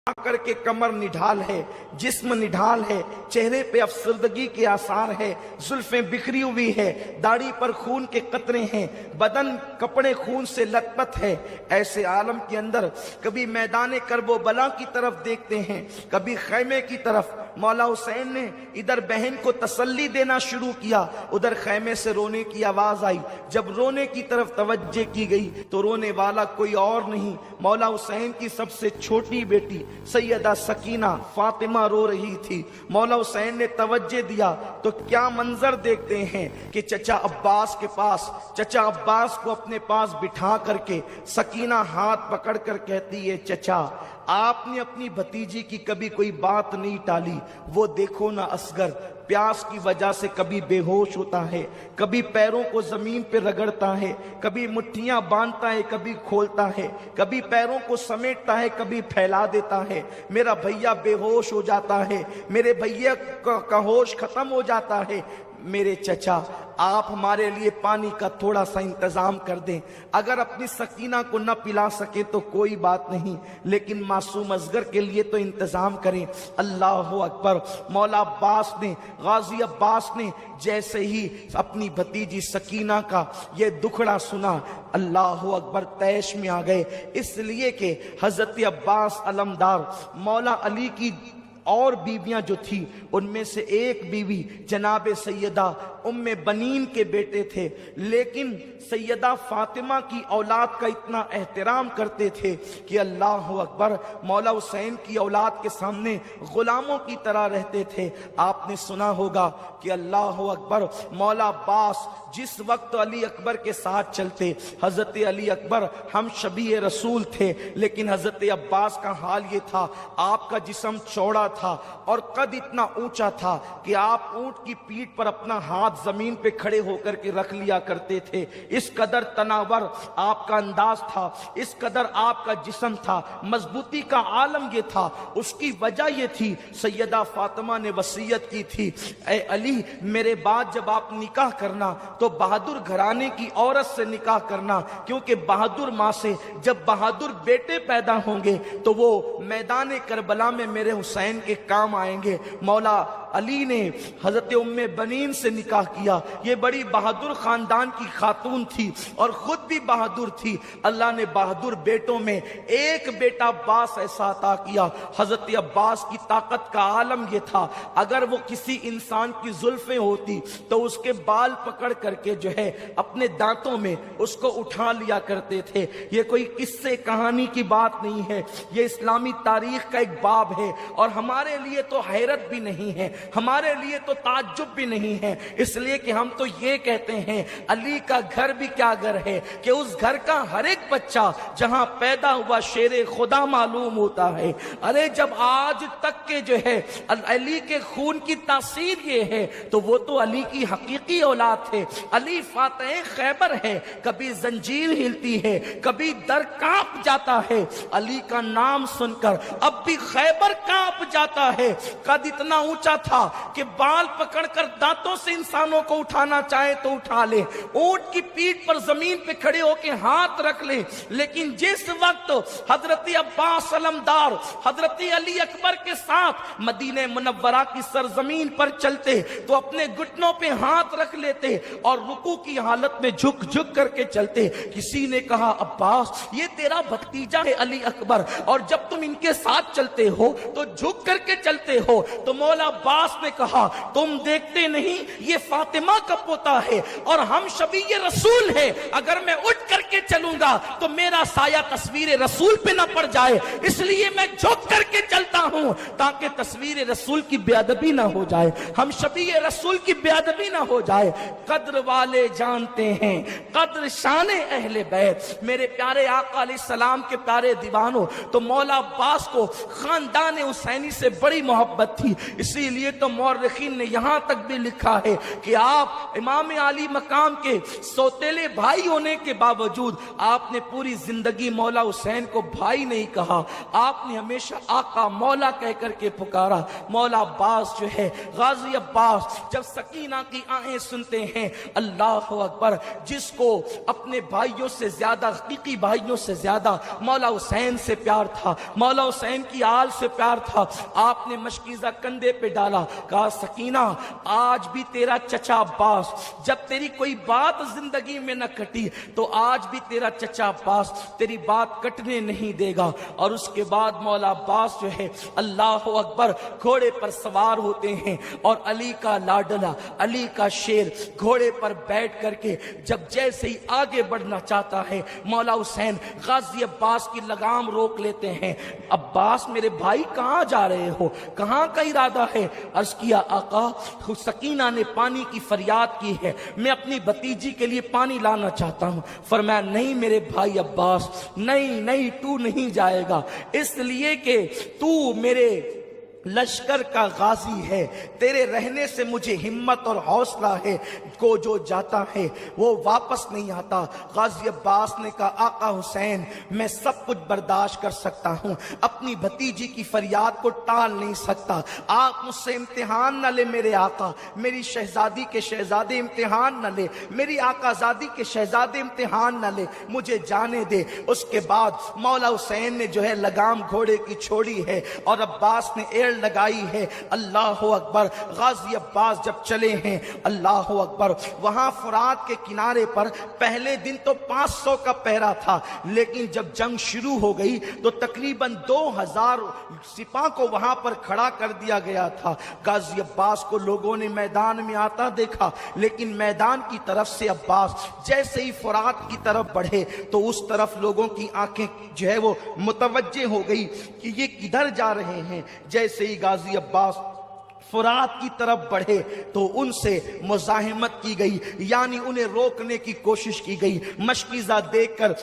کر کے کمر نڈھال ہے، جسم نڈھال ہے، چہرے پہ افسردگی کے آثار ہے، زلفیں بکھری ہوئی ہے، داڑھی پر خون کے قطرے ہیں، بدن کپڑے خون سے لت پت ہے۔ ایسے عالم کے اندر کبھی میدان کرب و بلا کی طرف دیکھتے ہیں، کبھی خیمے کی طرف۔ مولا حسین نے ادھر بہن کو تسلی دینا شروع کیا، ادھر خیمے سے رونے کی آواز آئی۔ جب رونے کی طرف توجہ کی گئی تو رونے والا کوئی اور نہیں، مولا حسین کی سب سے چھوٹی بیٹی سیدہ سکینہ فاطمہ رو رہی تھی۔ مولا حسین نے توجہ دیا تو کیا منظر دیکھتے ہیں کہ چچا عباس کے پاس، چچا عباس کو اپنے پاس بٹھا کر کے سکینہ ہاتھ پکڑ کر کہتی ہے، چچا آپ نے اپنی بھتیجی کی کبھی کوئی بات نہیں ٹالی، وہ دیکھو نا اصغر پیاس کی وجہ سے کبھی بے ہوش ہوتا ہے، کبھی پیروں کو زمین پہ رگڑتا ہے، کبھی مٹھیاں باندھتا ہے، کبھی کھولتا ہے، کبھی پیروں کو سمیٹتا ہے، کبھی پھیلا دیتا ہے۔ میرا بھیا بے ہوش ہو جاتا ہے، میرے بھیا کا ہوش ختم ہو جاتا ہے۔ میرے چچا آپ ہمارے لیے پانی کا تھوڑا سا انتظام کر دیں، اگر اپنی سکینہ کو نہ پلا سکے تو کوئی بات نہیں، لیکن معصوم اصغر کے لیے تو انتظام کریں۔ اللہ اکبر۔ مولا عباس نے، غازی عباس نے جیسے ہی اپنی بھتیجی سکینہ کا یہ دکھڑا سنا، اللہ اکبر، طیش میں آ گئے، اس لیے کہ حضرت عباس علمدار مولا علی کی اور بیویاں جو تھی ان میں سے ایک بیوی جناب سیدہ ام بنین کے بیٹے تھے، لیکن سیدہ فاطمہ کی اولاد کا اتنا احترام کرتے تھے کہ اللہ اکبر، مولا حسین کی اولاد کے سامنے غلاموں کی طرح رہتے تھے۔ آپ نے سنا ہوگا کہ اللہ اکبر، مولا عباس جس وقت علی اکبر کے ساتھ چلتے، حضرت علی اکبر ہم شبیہ رسول تھے، لیکن حضرت عباس کا حال یہ تھا، آپ کا جسم چوڑا تھا اور قد اتنا اونچا تھا کہ آپ اونٹ کی پیٹھ پر اپنا ہاتھ زمین پہ کھڑے ہو کر کے رکھ لیا کرتے تھے۔ اس قدر تناور آپ کا انداز تھا، اس قدر آپ کا جسم تھا، مضبوطی کا عالم یہ تھا۔ اس کی وجہ یہ تھی، سیدہ فاطمہ نے وصیت کی تھی، اے علی میرے بعد جب آپ نکاح کرنا تو بہادر گھرانے کی عورت سے نکاح کرنا، کیونکہ بہادر ماں سے جب بہادر بیٹے پیدا ہوں گے تو وہ میدان کربلا میں میرے حسین کے کام آئیں گے۔ مولا علی نے حضرت ام بنین سے نکاح کیا، یہ بڑی بہادر خاندان کی خاتون تھی اور خود بھی بہادر تھی۔ اللہ نے بہادر بیٹوں میں ایک بیٹا عباس ایسا عطا کیا۔ حضرت عباس کی طاقت کا عالم یہ تھا، اگر وہ کسی انسان کی زلفیں ہوتی تو اس کے بال پکڑ کر کے جو ہے اپنے دانتوں میں اس کو اٹھا لیا کرتے تھے۔ یہ کوئی قصے کہانی کی بات نہیں ہے، یہ اسلامی تاریخ کا ایک باب ہے، اور ہمارے لیے تو حیرت بھی نہیں ہے، ہمارے لیے تو تعجب بھی نہیں ہے، اس لیے کہ ہم تو یہ کہتے ہیں علی کا گھر بھی کیا گھر ہے کہ اس گھر کا ہر ایک بچہ جہاں پیدا ہوا شیر خدا معلوم ہوتا ہے۔ ارے جب آج تک کے جو ہے علی کے خون کی تاثیر یہ ہے تو وہ تو علی کی حقیقی اولاد تھے۔ علی فاتح خیبر ہے، کبھی زنجیر ہلتی ہے، کبھی در کانپ جاتا ہے، علی کا نام سن کر اب بھی خیبر کانپ جاتا ہے۔ قد اتنا اونچا تھا کہ بال پکڑ کر دانتوں سے انسانوں کو اٹھانا چاہے تو اٹھا لے، اونٹ کی پیٹھ پر زمین پہ کھڑے ہو کے ہاتھ رکھ لے، لیکن جس وقت حضرت عباس علمدار حضرت علی اکبر کے ساتھ مدینہ منورہ کی سرزمین پر چلتے تو اپنے گھٹنوں پہ ہاتھ رکھ لیتے اور رکوع کی حالت میں جھک جھک کر کے چلتے۔ کسی نے کہا عباس یہ تیرا بھتیجا ہے علی اکبر، اور جب تم ان کے ساتھ چلتے ہو تو جھک کر کے چلتے ہو۔ تو مولا عباس نے کہا تم دیکھتے نہیں یہ فاطمہ کا پوتا ہے اور ہم شبیہ رسول ہیں، اگر میں اٹھ کر کے چلوں گا تو میرا سایہ تصویر رسول پہ نہ پڑ جائے، اس لیے میں جھک کر کے چلتا ہوں تاکہ تصویر رسول کی بے ادبی نہ ہو جائے، ہم شبیہ رسول کی بے ادبی نہ ہو جائے۔ قدر والے جانتے ہیں قدر شان اہل بیت، میرے پیارے آقا علیہ السلام کے پیارے دیوانوں، تو مولا عباس کو خاندان حسینی سے بڑی محبت تھی، اسی لیے لیے تو مورخین نے یہاں تک بھی لکھا ہے کہ آپ امام عالی مقام کے سوتیلے بھائی ہونے کے باوجود آپ نے پوری زندگی مولا حسین کو بھائی نہیں کہا، آپ نے ہمیشہ آقا مولا کہہ کر کے پکارا۔ مولا عباس جو ہے، غازی عباس، جب سکینہ کی آہیں سنتے ہیں، اللہ اکبر، جس کو اپنے بھائیوں سے زیادہ، حقیقی بھائیوں سے زیادہ مولا حسین سے پیار تھا، مولا حسین کی آل سے پیار تھا، آپ نے مشکیزہ کندھے پہ ڈالا، کہا سکینہ آج بھی تیرا چچا عباس، جب تیری کوئی بات زندگی میں نہ کٹی تو آج بھی تیرا چچا عباس تیری بات کٹنے نہیں دے گا۔ اور اس کے بعد مولا عباس جو ہے، اللہ اکبر، گھوڑے پر سوار ہوتے ہیں اور علی کا لاڈلا، علی کا شیر گھوڑے پر بیٹھ کر کے جب جیسے ہی آگے بڑھنا چاہتا ہے، مولا حسین غازی عباس کی لگام روک لیتے ہیں۔ عباس میرے بھائی کہاں جا رہے ہو، کہاں کا ارادہ ہے؟ عرض کیا آقا سکینہ نے پانی کی فریاد کی ہے، میں اپنی بھتیجی کے لیے پانی لانا چاہتا ہوں۔ فرمایا نہیں میرے بھائی عباس، نہیں تو نہیں جائے گا، اس لیے کہ تو میرے لشکر کا غازی ہے، تیرے رہنے سے مجھے ہمت اور حوصلہ ہے، کو جو جاتا ہے وہ واپس نہیں آتا۔ غازی عباس نے کہا آقا حسین میں سب کچھ برداشت کر سکتا ہوں، اپنی بھتیجی کی فریاد کو ٹال نہیں سکتا، آپ مجھ سے امتحان نہ لے میرے آقا، میری شہزادی کے شہزادے امتحان نہ لے، میری آقا زادی کے شہزادے امتحان نہ لے، مجھے جانے دے۔ اس کے بعد مولا حسین نے جو ہے لگام گھوڑے کی چھوڑی ہے اور عباس نے ایڑ لگائی ہے۔ اللہ اکبر، غازی عباس جب چلے ہیں، اللہ اکبر، وہاں فرات کے کنارے پر پہلے دن تو 500 کا پہرا تھا، لیکن جب جنگ شروع ہو گئی تو تقریباً 2000 سپاہ کو وہاں پر کھڑا کر دیا گیا تھا۔ غازی عباس کو لوگوں نے میدان میں آتا دیکھا، لیکن میدان کی طرف سے عباس جیسے ہی فرات کی طرف بڑھے تو اس طرف لوگوں کی آنکھیں جو ہے وہ متوجہ ہو گئی کہ یہ کدھر جا رہے ہیں۔ جیسے ہی غازی عباس فرات کی طرف بڑھے تو ان سے مزاحمت کی گئی، یعنی انہیں روکنے کی کوشش کی گئی۔ مشکیزہ دیکھ کر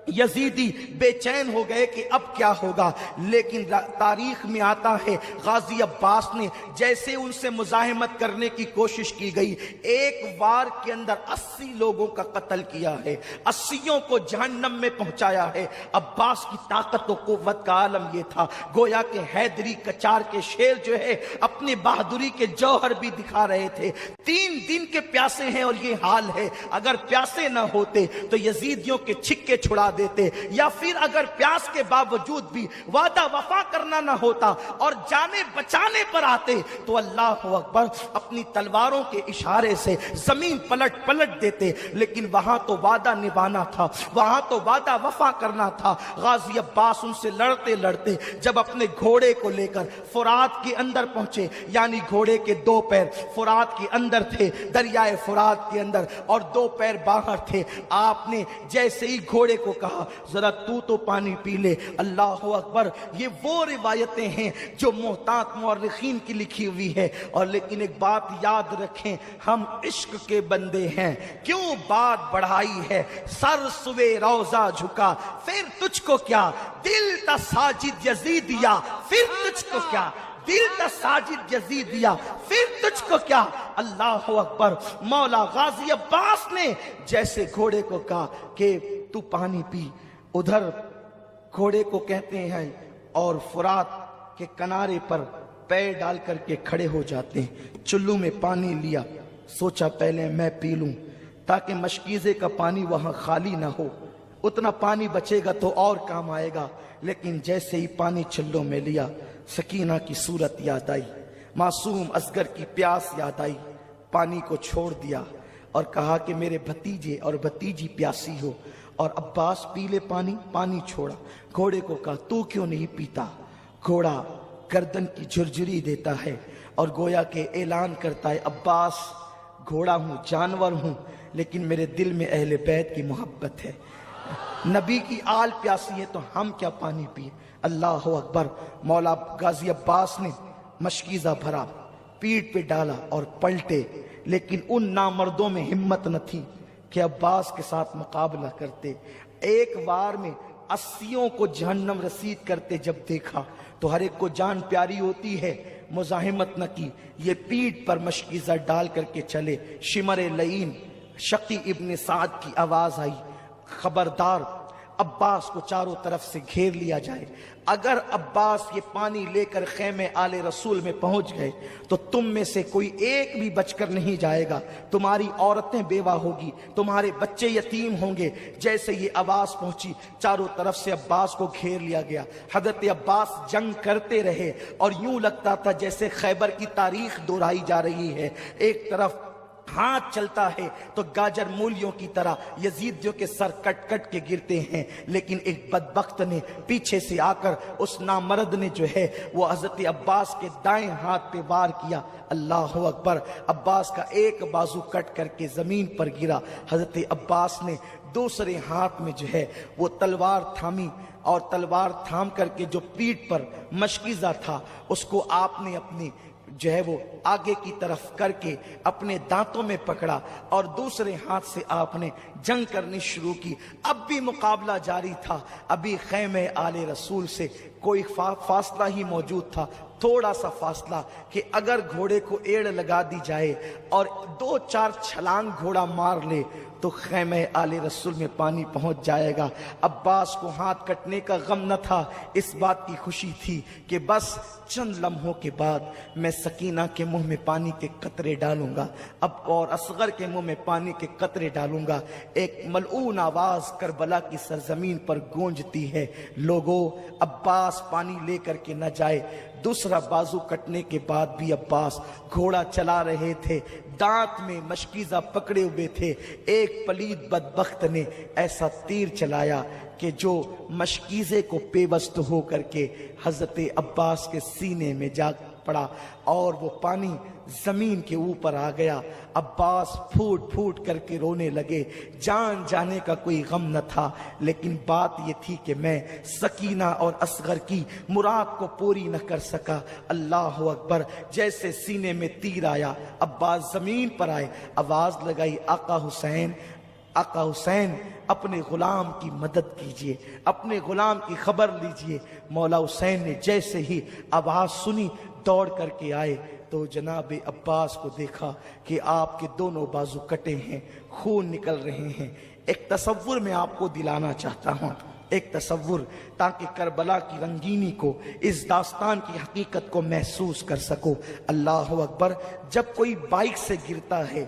یزیدی بے چین ہو گئے کہ اب کیا ہوگا، لیکن تاریخ میں آتا ہے غازی عباس نے جیسے ان سے مزاحمت کرنے کی کوشش کی گئی، ایک وار کے اندر 80 لوگوں کا قتل کیا ہے، 80 کو جہنم میں پہنچایا ہے۔ عباس کی طاقت و قوت کا عالم یہ تھا، گویا کہ حیدری کچار کے شیر جو ہے اپنی بہادری کے جوہر بھی دکھا رہے تھے۔ 3 دن کے پیاسے ہیں اور یہ حال ہے، اگر پیاسے نہ ہوتے تو یزیدیوں کے چھکے چھڑا دیتے، یا پھر اگر پیاس کے باوجود بھی وعدہ وفا کرنا نہ ہوتا اور جانے بچانے پر آتے تو اللہ اکبر اپنی تلواروں کے اشارے سے زمین پلٹ دیتے، لیکن وہاں تو وعدہ نبھانا تھا، وہاں تو وعدہ وفا کرنا تھا۔ غازی عباس ان سے لڑتے لڑتے جب اپنے گھوڑے کو لے کر فرات کے اندر پہنچے، یعنی گھوڑے کے 2 پیر فرات کے اندر تھے، دریائے فرات کے اندر، اور 2 پیر باہر تھے، آپ نے جیسے ہی گھوڑے کو کہا ذرا تو پانی پی لے۔ اللہ اکبر، یہ وہ روایتیں ہیں جو محتاط مورخین کی لکھی ہوئی ہے، اور لیکن ایک بات یاد رکھیں، ہم عشق کے بندے ہیں، کیوں بات بڑھائی ہے، سر سوے روزہ جھکا پھر تجھ کو کیا، دل تا ساجد یزیدیا پھر تجھ کو کیا، دل تا ساجد یزیدیا پھر تجھ کو کیا۔ اللہ اکبر، مولا غازی عباس نے جیسے گھوڑے کو کہا کہ تو پانی پی، ادھر گھوڑے کو کہتے ہیں اور فرات کے کنارے پر پیر ڈال کر کے کھڑے ہو جاتے ہیں۔ چلو میں پانی لیا، سوچا پہلے میں پی لوں تاکہ مشکیزے کا پانی وہاں خالی نہ ہو، اتنا پانی بچے گا تو اور کام آئے گا۔ لیکن جیسے ہی پانی چلو میں لیا، سکینہ کی صورت یاد آئی، معصوم اصغر کی پیاس یاد آئی، پانی کو چھوڑ دیا اور کہا کہ میرے بھتیجے اور بھتیجی پیاسی ہو، اور عباس پی لے پانی، پانی چھوڑا۔ گھوڑے کو کہا تو کیوں نہیں پیتا؟ گھوڑا گردن کی جھرجھری دیتا ہے اور گویا کہ اعلان کرتا ہے عباس گھوڑا ہوں، جانور ہوں، لیکن میرے دل میں اہل بیت کی محبت ہے، نبی کی آل پیاسی ہے تو ہم کیا پانی پیے۔ اللہ اکبر، مولا غازی عباس نے مشکیزہ بھرا، پیٹ پہ ڈالا اور پلٹے، لیکن ان نامردوں میں ہمت نہ تھی کہ عباس کے ساتھ مقابلہ کرتے۔ ایک وار میں 80 کو جہنم رسید کرتے جب دیکھا تو ہر ایک کو جان پیاری ہوتی ہے، مزاحمت نہ کی، یہ پیٹھ پر مشکیزہ ڈال کر کے چلے۔ شمر لعین شقی ابن سعد کی آواز آئی، خبردار عباس کو چاروں طرف سے گھیر لیا جائے، اگر عباس یہ پانی لے کر خیمے آل رسول میں پہنچ گئے تو تم میں سے کوئی ایک بھی بچ کر نہیں جائے گا، تمہاری عورتیں بیوہ ہوگی، تمہارے بچے یتیم ہوں گے۔ جیسے یہ آواز پہنچی چاروں طرف سے عباس کو گھیر لیا گیا۔ حضرت عباس جنگ کرتے رہے اور یوں لگتا تھا جیسے خیبر کی تاریخ دہرائی جا رہی ہے۔ ایک طرف ہاتھ چلتا ہے تو گاجر مولیوں کی طرح یزیدیوں کے سر کٹ کٹ کے گرتے ہیں، لیکن ایک بدبخت نے پیچھے سے آ کر اس نامرد نے جو ہے وہ حضرت عباس کے دائیں ہاتھ پہ وار کیا۔ اللہ اکبر! عباس کا ایک بازو کٹ کر کے زمین پر گرا۔ حضرت عباس نے دوسرے ہاتھ میں جو ہے وہ تلوار تھامی اور تلوار تھام کر کے جو پیٹھ پر مشکیزہ تھا اس کو آپ نے اپنی جو ہے وہ آگے کی طرف کر کے اپنے دانتوں میں پکڑا اور دوسرے ہاتھ سے آپ نے جنگ کرنی شروع کی۔ اب بھی مقابلہ جاری تھا، ابھی خیمے آل رسول سے کوئی فاصلہ ہی موجود تھا، تھوڑا سا فاصلہ کہ اگر گھوڑے کو ایڑ لگا دی جائے اور 2-4 چھلانگ گھوڑا مار لے تو خیمہ آل رسول میں پانی پہنچ جائے گا۔ عباس کو ہاتھ کٹنے کا غم نہ تھا، اس بات کی خوشی تھی کہ بس چند لمحوں کے بعد میں سکینہ کے منہ میں پانی کے قطرے ڈالوں گا، اب اور اصغر کے منہ میں پانی کے قطرے ڈالوں گا۔ ایک ملعون آواز کربلا کی سرزمین پر گونجتی ہے، لوگوں عباس پانی لے کر کے نہ جائے۔ دوسرا بازو کٹنے کے بعد بھی عباس گھوڑا چلا رہے تھے، دانت میں مشکیزہ پکڑے ہوئے تھے۔ ایک پلید بدبخت نے ایسا تیر چلایا کہ جو مشکیزے کو پیوست ہو کر کے حضرت عباس کے سینے میں جا پڑا اور وہ پانی زمین کے اوپر آ گیا۔ عباس پھوٹ پھوٹ کر کے رونے لگے، جان جانے کا کوئی غم نہ تھا، لیکن بات یہ تھی کہ میں سکینہ اور اصغر کی مراد کو پوری نہ کر سکا۔ اللہ اکبر! جیسے سینے میں تیر آیا عباس زمین پر آئے، آواز لگائی، آقا حسین، آقا حسین اپنے غلام کی مدد کیجئے، اپنے غلام کی خبر لیجئے۔ مولا حسین نے جیسے ہی آواز سنی دوڑ کر کے آئے تو جناب عباس کو دیکھا کہ آپ کے دونوں بازو کٹے ہیں، خون نکل رہے ہیں۔ ایک تصور میں آپ کو دلانا چاہتا ہوں، ایک تصور، تاکہ کربلا کی رنگینی کو، اس داستان کی حقیقت کو محسوس کر سکو۔ اللہ اکبر! جب کوئی بائک سے گرتا ہے،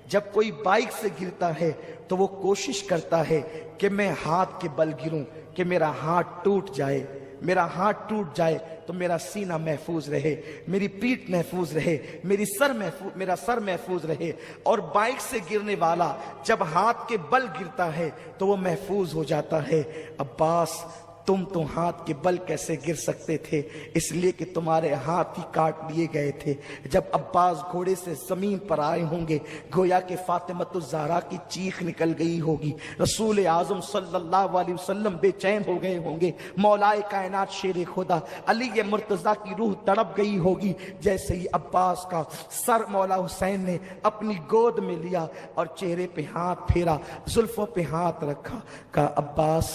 جب کوئی بائک سے گرتا ہے تو وہ کوشش کرتا ہے کہ میں ہاتھ کے بل گروں، کہ میرا ہاتھ ٹوٹ جائے، میرا ہاتھ ٹوٹ جائے تو میرا سینہ محفوظ رہے، میری پیٹھ محفوظ رہے، میرا سر محفوظ رہے۔ اور بائک سے گرنے والا جب ہاتھ کے بل گرتا ہے تو وہ محفوظ ہو جاتا ہے۔ عباس، تم تو ہاتھ کے بل کیسے گر سکتے تھے؟ اس لیے کہ تمہارے ہاتھ ہی کاٹ لیے گئے تھے۔ جب عباس گھوڑے سے زمین پر آئے ہوں گے گویا کہ فاطمۃ الزہرا کی چیخ نکل گئی ہوگی، رسول اعظم صلی اللہ علیہ وسلم بے چین ہو گئے ہوں گے، مولائے کائنات شیر خدا علی مرتضیٰ کی روح تڑپ گئی ہوگی۔ جیسے ہی عباس کا سر مولا حسین نے اپنی گود میں لیا اور چہرے پہ ہاتھ پھیرا، زلفوں پہ ہاتھ رکھا، کہا عباس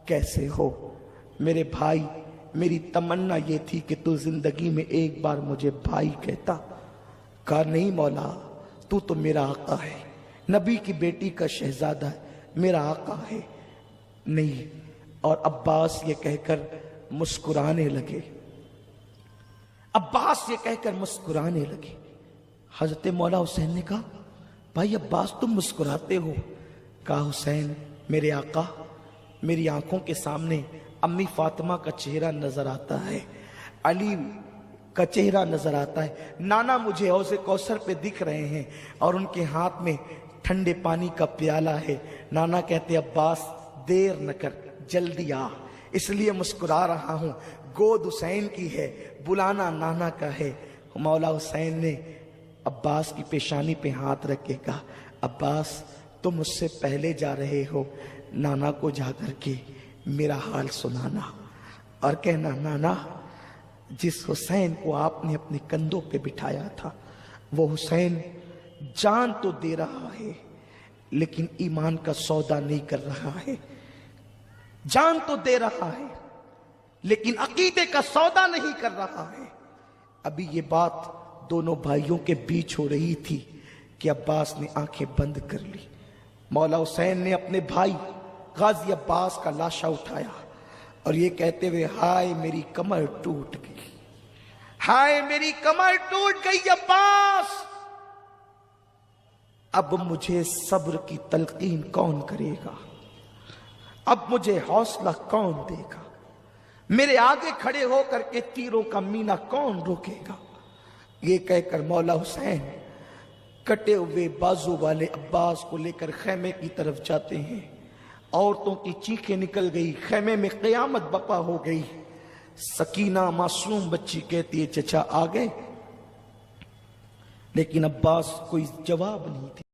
کیسے ہو میرے بھائی؟ میری تمنا یہ تھی کہ تو زندگی میں ایک بار مجھے بھائی کہتا۔ کہا نہیں مولا، تو میرا آقا ہے، نبی کی بیٹی کا شہزادہ ہے، میرا آقا ہے۔ نہیں، اور عباس یہ کہہ کر مسکرانے لگے، عباس یہ کہہ کر مسکرانے لگے۔ حضرت مولا حسین نے کہا بھائی عباس تم مسکراتے ہو؟ کہا حسین میرے آقا، میری آنکھوں کے سامنے امی فاطمہ کا چہرہ نظر آتا ہے، علی کا چہرہ نظر آتا ہے، نانا مجھے حوض کوثر پہ دکھ رہے ہیں اور ان کے ہاتھ میں ٹھنڈے پانی کا پیالہ ہے۔ نانا کہتے عباس دیر نہ کر، جلدی آ، اس لیے مسکرا رہا ہوں، گود حسین کی ہے، بلانا نانا کا ہے۔ مولا حسین نے عباس کی پیشانی پہ ہاتھ رکھ کے کہا عباس تم مجھ سے پہلے جا رہے ہو، نانا کو جا کر کے میرا حال سنانا اور کہنا نانا جس حسین کو آپ نے اپنے کندھوں پہ بٹھایا تھا وہ حسین جان تو دے رہا ہے لیکن ایمان کا سودا نہیں کر رہا ہے، جان تو دے رہا ہے لیکن عقیدے کا سودا نہیں کر رہا ہے۔ ابھی یہ بات دونوں بھائیوں کے بیچ ہو رہی تھی کہ عباس نے آنکھیں بند کر لی۔ مولا حسین نے اپنے بھائی غازی عباس کا لاشا اٹھایا اور یہ کہتے ہوئے ہائے میری کمر ٹوٹ گئی، ہائے میری کمر ٹوٹ گئی عباس، اب مجھے صبر کی تلقین کون کرے گا، اب مجھے حوصلہ کون دے گا، میرے آگے کھڑے ہو کر کے تیروں کا مینا کون روکے گا۔ یہ کہہ کر مولا حسین کٹے ہوئے بازو والے عباس کو لے کر خیمے کی طرف جاتے ہیں۔ عورتوں کی چیخیں نکل گئی، خیمے میں قیامت بپا ہو گئی۔ سکینہ معصوم بچی کہتی ہے چچا آ گئے، لیکن عباس کوئی جواب نہیں تھی۔